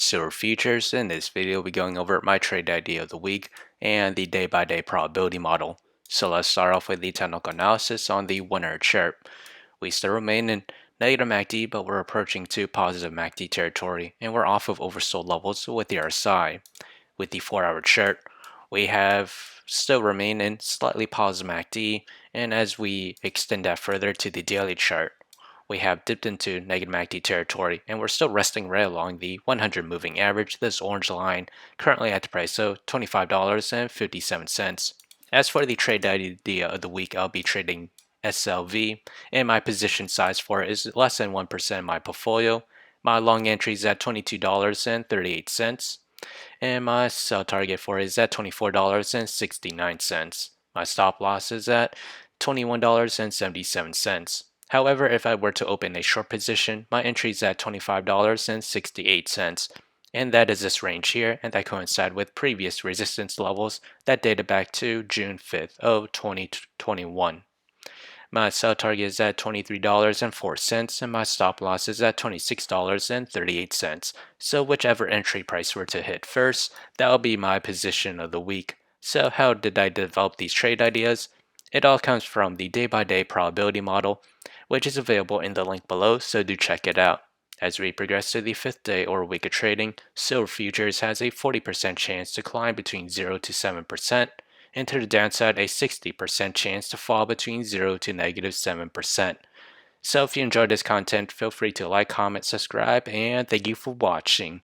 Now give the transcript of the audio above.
Silver futures. In this video, we'll be going over my trade idea of the week and the day-by-day probability model. So let's start off with the technical analysis on the 1 hour chart. We still remain in negative MACD, but we're approaching to positive MACD territory, and we're off of oversold levels with the RSI. With the 4 hour chart, we have still remain in slightly positive MACD, and as we extend that further to the daily chart, we have dipped into negative MACD territory, and we're still resting right along the 100 moving average, this orange line, currently at the price of $25.57. As for the trade idea of the week, I'll be trading SLV, and my position size for it is less than 1% of my portfolio. My long entry is at $22.38, and my sell target for it is at $24.69. My stop loss is at $21.77. However, if I were to open a short position, my entry is at $25.68, and that is this range here, and that coincides with previous resistance levels that dated back to June 5th of 2021. My sell target is at $23.04, and my stop loss is at $26.38. So whichever entry price were to hit first, that will be my position of the week. So how did I develop these trade ideas? It all comes from the day-by-day probability model, which is available in the link below, so do check it out. As we progress to the 5th day or week of trading, silver futures has a 40% chance to climb between 0 to 7%, and to the downside a 60% chance to fall between 0 to negative 7%. So if you enjoyed this content, feel free to like, comment, subscribe, and thank you for watching.